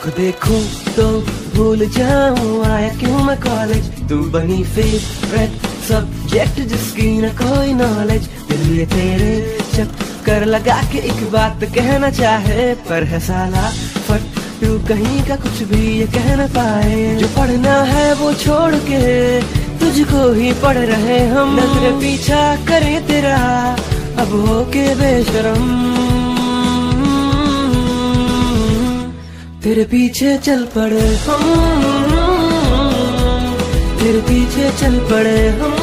तुझको देखूं तो भूल जाऊं आया क्यों मैं कॉलेज। तू बनी फेवरेट सब्जेक्ट जिसकी न कोई नॉलेज। दिल ये तेरे चक्कर लगा के एक बात कहना चाहे, पर है साला फट तू कहीं का कुछ भी ये कह न पाए। जो पढ़ना है वो छोड़ के तुझको ही पढ़ रहे हम। नजर पीछा करे तेरा अब हो के बेशरम। तेरे पीछे चल पड़े हम, तेरे पीछे चल पड़े हम।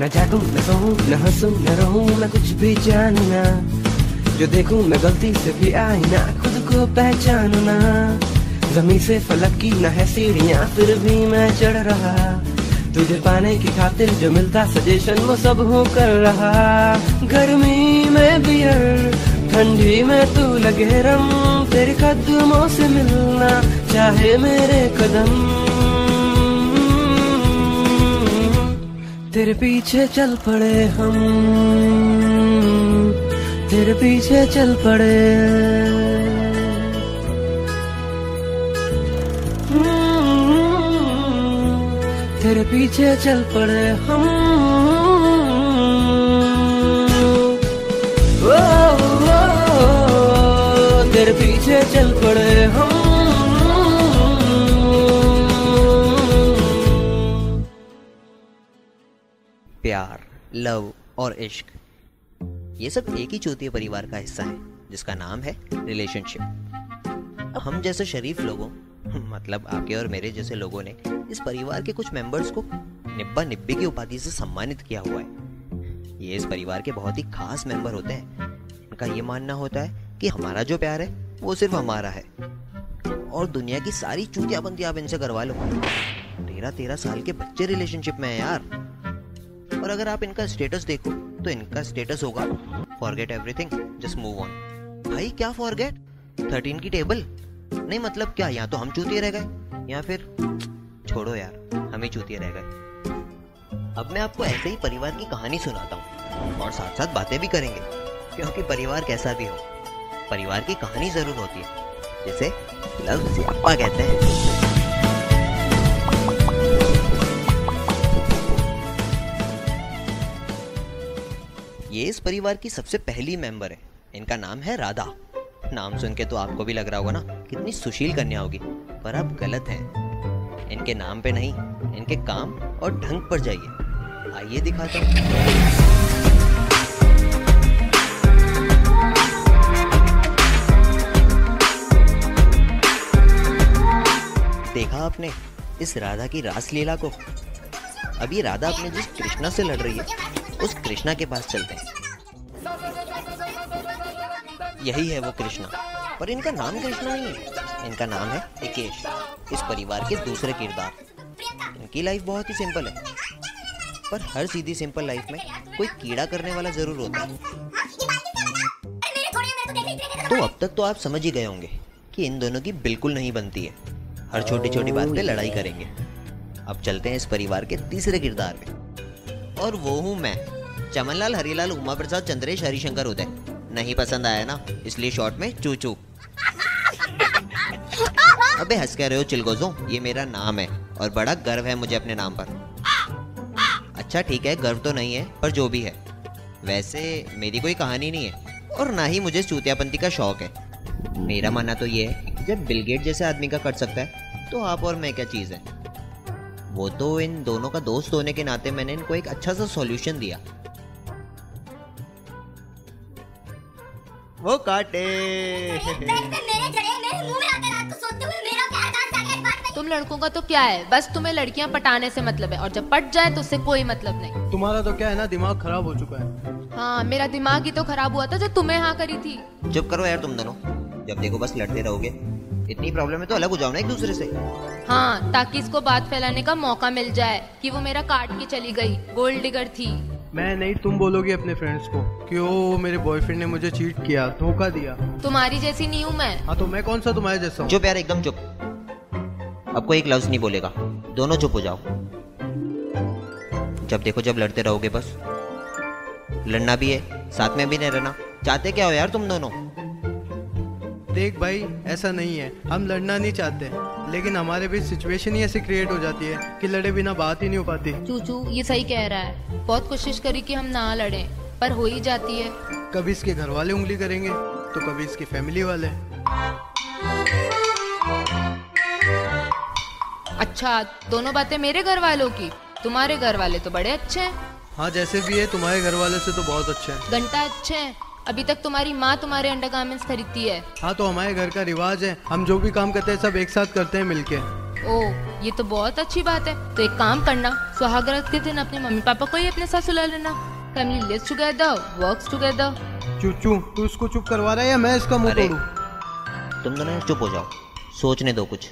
न जागूं न सोऊं न हंसूं न रोऊं मैं कुछ भी जानना। जो देखूं मैं गलती से भी आईना खुद को पहचानना। जमीन से फलक की न है सीढ़ियां फिर भी मैं चढ़ रहा। तुझे पाने की खातिर जो मिलता सजेशन वो सब हो कर रहा। गर्मी में बियर ठंडी में तू लगे रम। तेरे कदमों से मिलना चाहे मेरे कदम। तेरे पीछे चल पड़े हम, तेरे पीछे चल पड़े। तेरे पीछे चल पड़े हम। ओ, तेरे पीछे चल पड़े हम। प्यार, लव और इश्क ये सब एक ही चौथी परिवार का हिस्सा है जिसका नाम है रिलेशनशिप। हम जैसे शरीफ लोगों मतलब आपके और मेरे जैसे लोगों ने इस परिवार के कुछ मेंबर्स को निब्बा निब्बी की उपाधि से सम्मानित किया हुआ है। ये इस परिवार के बहुत ही खास मेंबर होते हैं। उनका ये मानना होता है कि हमारा जो प्यार है वो सिर्फ हमारा है और दुनिया की सारी चूतियाबंदी आप इनसे करवा लो। 13 साल के बच्चे रिलेशनशिप में है यार। और अगर आप इनका स्टेटस देखो तो इनका स्टेटस होगा forget everything just move on. भाई क्या फॉरगेट? 13 की टेबल? नहीं मतलब क्या यहाँ तो हम चूतिए रह गए या फिर छोड़ो यार हम ही चूतिए रह गए। अब मैं आपको ऐसे ही परिवार की कहानी सुनाता हूँ और साथ साथ बातें भी करेंगे क्योंकि परिवार कैसा भी हो परिवार की कहानी जरूर होती है जिसे लव सियाप्पा कहते हैं। ये इस परिवार की सबसे पहली मेंबर है। इनका नाम है राधा। नाम सुन के तो आपको भी लग रहा होगा ना कितनी सुशील कन्या होगी, पर आप गलत हैं। इनके नाम पे नहीं इनके काम और ढंग पर जाइए। आइए दिखाता हूँ। देखा आपने इस राधा की रासलीला को? अब ये राधा अपने जिस कृष्णा से लड़ रही है उस कृष्णा के पास चलते हैं। यही है वो कृष्णा, पर इनका नाम कृष्णा नहीं है। इनका नाम है एकेश, इस परिवार के दूसरे किरदार। इनकी लाइफ बहुत ही सिंपल है, पर हर सीधी सिंपल लाइफ में कोई कीड़ा करने वाला जरूर होता है। तो अब तक तो आप समझ ही गए होंगे कि इन दोनों की बिल्कुल नहीं बनती है। हर छोटी छोटी बात पे लड़ाई करेंगे। अब चलते हैं इस परिवार के तीसरे किरदार में और वो हूँ मैं, चमनलाल, हरिलाल, उमा प्रसाद, चंद्रेश, हरिशंकर, उदय। नहीं पसंद आया ना, इसलिए शॉर्ट में चूचू। अबे हंस कह रहे हो चिलगोजो? ये मेरा नाम है और बड़ा गर्व है मुझे अपने नाम पर। अच्छा ठीक है, गर्व तो नहीं है पर जो भी है। वैसे मेरी कोई कहानी नहीं है और ना ही मुझे चूतियापंती का शौक है। मेरा मानना तो ये है कि जब बिल गेट जैसे आदमी का कट सकता है तो आप और मैं क्या चीज़ है। वो तो इन दोनों का दोस्त होने के नाते मैंने इनको एक अच्छा सा सॉल्यूशन दिया। वो काटे तुम लड़कों का तो क्या है, बस तुम्हें लड़कियां पटाने से मतलब है और जब पट जाए तो उससे कोई मतलब नहीं। तुम्हारा तो क्या है ना, दिमाग खराब हो चुका है। हाँ मेरा दिमाग ही तो खराब हुआ था जो तुम्हें हाँ करी थी। चुप करो यार तुम दोनों, जब देखो बस लड़ते रहोगे। इतनी प्रॉब्लम है तो अलग हो जाओ ना एक दूसरे से। हाँ ताकि इसको बात फैलाने का मौका मिल जाए कि वो मेरा काट के चली गई, गोल्ड डिगर थी। मैं नहीं, तुम बोलोगे अपने फ्रेंड्स को कि ओ मेरे बॉयफ्रेंड ने मुझे चीट किया, धोखा दिया। तुम्हारी जैसी नहीं हूँ मैं। हाँ तो मैं कौन सा तुम्हारे जैसा हूँ? चुप यार, एकदम चुप। अब कोई एक लफ्ज नहीं बोलेगा, दोनों चुप हो जाओ। जब देखो जब लड़ते रहोगे बस। लड़ना भी है, साथ में भी नहीं रहना, चाहते क्या हो यार तुम दोनों? देख भाई, ऐसा नहीं है, हम लड़ना नहीं चाहते, लेकिन हमारे बीच सिचुएशन ही ऐसी क्रिएट हो जाती है कि लड़े बिना बात ही नहीं हो पाती। चूचू ये सही कह रहा है, बहुत कोशिश करी कि हम ना लड़ें, पर हो ही जाती है। कभी इसके घर वाले उंगली करेंगे तो कभी इसकी फैमिली वाले। अच्छा, दोनों बातें मेरे घर वालों की? तुम्हारे घर वाले तो बड़े अच्छे हैं। हाँ जैसे भी है, तुम्हारे घर वाले से तो बहुत अच्छे हैं। घंटा अच्छे हैं। अभी तक तुम्हारी माँ तुम्हारे अंडरगारमेंट्स खरीदती है। हाँ तो हमारे घर का रिवाज है, हम जो भी काम करते हैं सब एक साथ करते हैं मिलके। ओह, ये तो बहुत अच्छी बात है। तो एक काम करना, सुहागरात के दिन अपने मम्मी पापा को ही अपने साथ सुला लेना। Family lives together, works together. चूचू, तू इसको चुप करवा रहा है या मैं इसका मुंह अरे, तोड़ूं? तुम दोनों चुप हो जाओ, सोचने दो कुछ।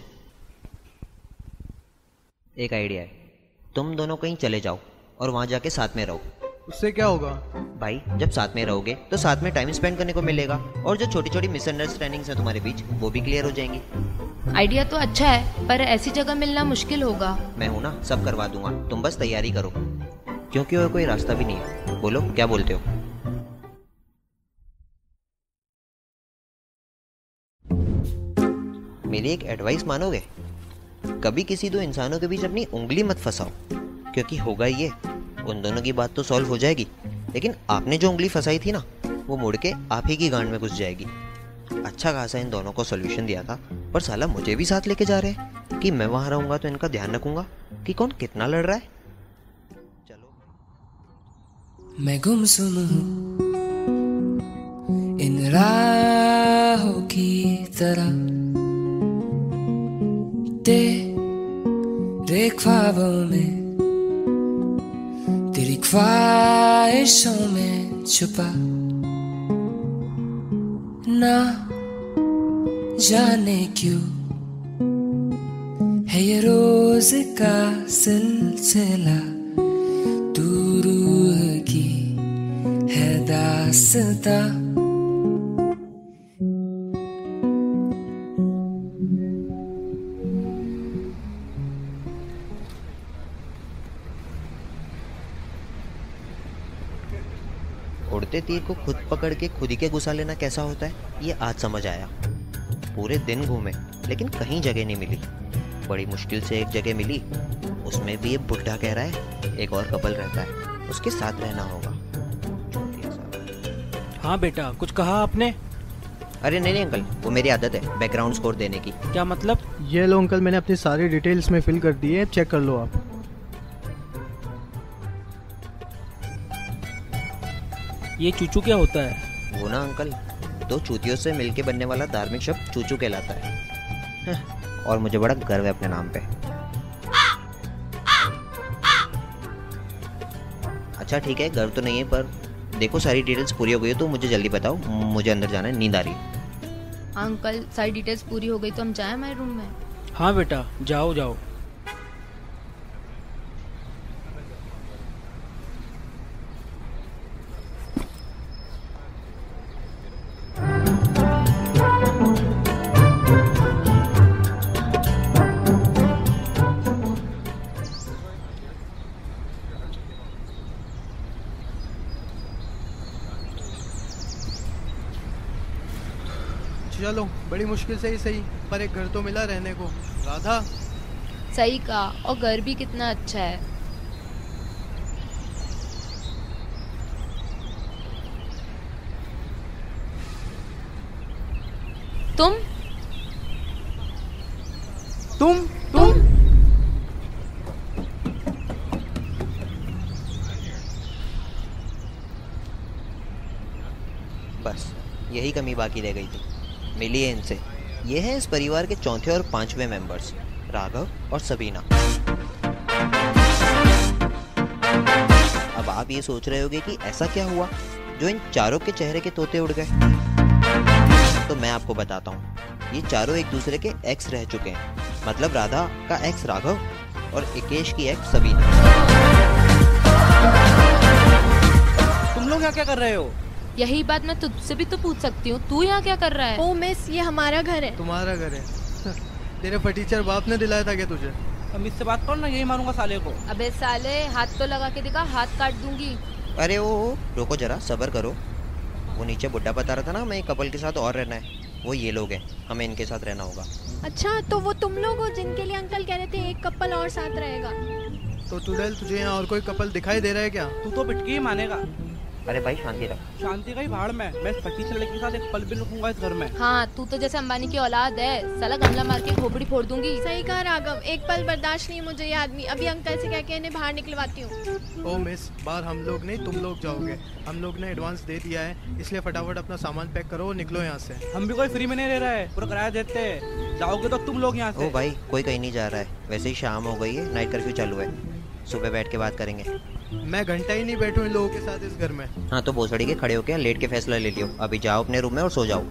एक आइडिया है, तुम दोनों कहीं चले जाओ और वहां जाके साथ में रहो। उससे क्या होगा? भाई जब साथ में रहोगे तो साथ में टाइम स्पेंड करने को मिलेगा, और जो छोटी छोटी मिसअंडरस्टैंडिंग्स हैं तुम्हारे बीच वो भी क्लियर हो जाएंगी। आइडिया तो अच्छा है, पर ऐसी जगह मिलना मुश्किल होगा। मैं हूं ना, सब करवा दूंगा, तुम बस तैयारी करो, क्योंकि और कोई रास्ता भी नहीं है। बोलो क्या बोलते हो? मेरी एक एडवाइस मानोगे? कभी किसी दो इंसानों के बीच अपनी उंगली मत फंसाओ, क्योंकि होगा ये, उन दोनों की बात तो सॉल्व हो जाएगी, लेकिन आपने जो उंगली फंसाई थी ना, वो मुड़ के आप ही की गांड में घुस जाएगी। अच्छा खासा इन दोनों को सॉल्यूशन दिया था, पर साला मुझे भी साथ लेके जा रहे हैं कि मैं वहां रहूंगा तो इनका ध्यान रखूंगा कि कौन कितना लड़ रहा है। चलो। मैं गुमसुम हूँ इन राहों की तरह, तेरे ख्वाबों में, तेरी ख्वाहिशों में छुपा, ना जाने क्यों है ये रोज का सिलसिला, तू रूह की है दास्तां। उड़ते तीर को खुद पकड़ के खुद ही के घुसा लेना कैसा होता है, ये आज समझ आया। पूरे दिन घूमे लेकिन कहीं जगह नहीं मिली, बड़ी मुश्किल से एक जगह मिली, उसमें भी ये बुढ़ा कह रहा है एक और कपल रहता है, उसके साथ रहना होगा। हाँ बेटा, कुछ कहा आपने? अरे नहीं अंकल, वो मेरी आदत है बैकग्राउंड स्कोर देने की। क्या मतलब? ये लो अंकल, मैंने अपनी सारी डिटेल्स में फिल कर दी है, चेक कर लो आप। ये चूचू क्या होता है? वो ना अंकल, दो चूतियों से मिलके बनने वाला धार्मिक शब्द चूचू कहलाता है, और मुझे बड़ा गर्व है अपने नाम पे। अच्छा ठीक है, गर्व तो नहीं है, पर देखो सारी डिटेल्स पूरी हो गई है तो मुझे जल्दी बताओ, मुझे अंदर जाना है, नींद आ रही है। अंकल सारी डिटेल्स पूरी हो गई तो हम जाएं हमारे रूम में? हाँ बेटा, जाओ जाओ। चलो, बड़ी मुश्किल से ही सही, पर एक घर तो मिला रहने को। राधा, सही कहा, और घर भी कितना अच्छा है। तुम तुम तुम बस यही कमी बाकी रह गई थी, मिली है इनसे। ये है इस परिवार के चौथे और पांचवें मेंबर्स, राघव और सबीना। अब आप ये सोच रहे होंगे कि ऐसा क्या हुआ जो इन चारों के चेहरे के तोते उड़ गए। तो मैं आपको बताता हूँ, ये चारों एक दूसरे के एक्स रह चुके हैं, मतलब राधा का एक्स राघव और इकेश की एक्स सबीना। तुम लोग यहाँ क्या कर रहे हो? यही बात मैं तुझसे भी तो पूछ सकती हूँ, तू यहाँ क्या कर रहा है? ओ मिस, ये हमारा घर है। तुम्हारा घर है? तेरे फटीचर बाप ने दिलाया था क्या तुझे? अब इससे बात करो ना, यही मारूंगा साले को। अबे साले, हाथ तो लगा के दिखा, हाथ काट दूंगी। अरे ओ रोको जरा, सब्र करो। वो नीचे बुड्ढा बता रहा था ना, हमें एक कपल के साथ और रहना है, वो ये लोग हैं, हमें इनके साथ रहना होगा। अच्छा, तो वो तुम लोग हो जिनके लिए अंकल कह रहे थे एक कपल और साथ रहेगा। तो चुड़ैल, तुझे यहाँ और कोई कपल दिखाई दे रहा है क्या? तू तो पिटकी ही मानेगा। अरे भाई शांति रख। शांति का ही भाड़ में, मैं फटी से लड़की के साथ एक पल भी रुकूंगा इस घर में। हाँ, तू तो जैसे अंबानी की औलाद है, साला गमला मार के खोपड़ी फोड़ दूंगी। सही कहा राघव, एक पल बर्दाश्त नहीं मुझे ये आदमी। अभी अंकल से कह के इन्हें बाहर निकलवाती हूँ। ओ मिस, बाहर हम लोग नहीं तुम लोग जाओगे। हम लोग ने एडवांस दे दिया है, इसलिए फटाफट अपना सामान पैक करो और निकलो यहाँ से। हम भी कोई फ्री में नहीं रह रहा है, पूरा किराया देते हैं। जाओगे तो तुम लोग यहाँ से। ओ भाई, कोई कहीं नहीं जा रहा है, वैसे ही शाम हो गई है, नाइट कर्फ्यू चालू है, सुबह बैठ के बात करेंगे। मैं घंटा ही नहीं बैठूं इन लोगों के साथ इस घर में। हाँ तो भोसड़ी के खड़े होके लेट के फैसला ले लियो। अभी जाओ अपने रूम में और सो जाओ।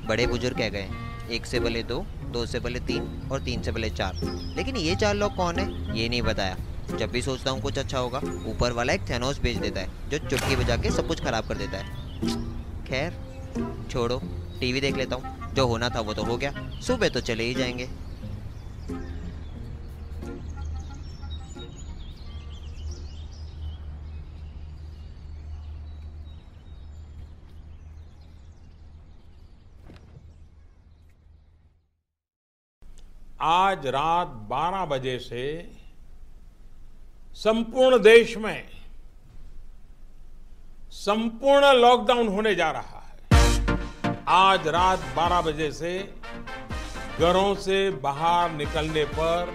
बड़े बुजुर्ग कह गए, 1 से भले 2, 2 से भले 3 और 3 से भले 4। लेकिन ये 4 लोग कौन है ये नहीं बताया। जब भी सोचता हूँ कुछ अच्छा होगा, ऊपर वाला एक थैनोस भेज देता है जो चुटकी बजा के सब कुछ खराब कर देता है। खैर छोड़ो, टीवी देख लेता हूँ, जो होना था वो तो हो गया, सुबह तो चले ही जाएंगे। आज रात 12 बजे से संपूर्ण देश में संपूर्ण लॉकडाउन होने जा रहा है। आज रात 12 बजे से घरों से बाहर निकलने पर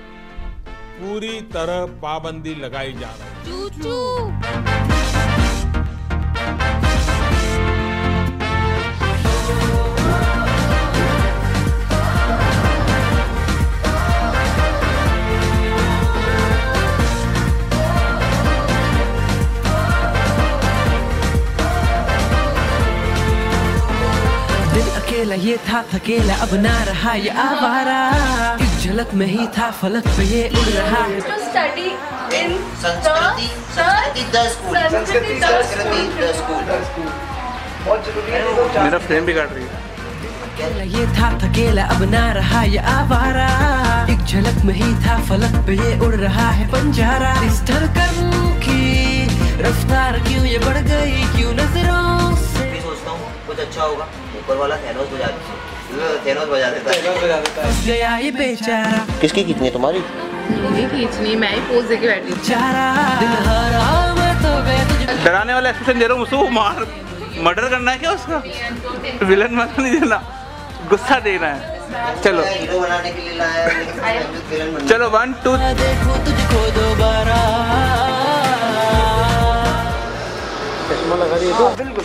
पूरी तरह पाबंदी लगाई जा रही है। चूचू। अकेला ये था थकेला, अब ना रहा ये आवारा, एक झलक में ही था फलक पे ये उड़ रहा है। स्टडी इन संस्कृति मेरा फ्रेम भी काट रही है। ये था थकेला, अब ना रहा ये आवारा, एक झलक में ही था फलक पे ये उड़ रहा है पंजारा। इस धड़कन की रफ्तार क्यों ये बढ़ गई, क्यों नजरों से। मैं सोचता हूँ कुछ अच्छा होगा, ऊपर वाला थैनोस बजा देता है। गया ये बेचारा। किसकी खींचनी है तुम्हारी? नहीं खींचनी, मैं ही पोज देके बैठी। डराने वाला एक्सप्रेशन दे रहा हूँ उसको, मार मर्डर करना है क्या उसका? विलन वाला नहीं देना, गुस्सा देना है। चलो हीरो बनाने के लिए लाया है, लेकिन विलन बनना। चलो 1 2 देखो तुझको दोबारा। चश्मा लगा रही है तो बिल्कुल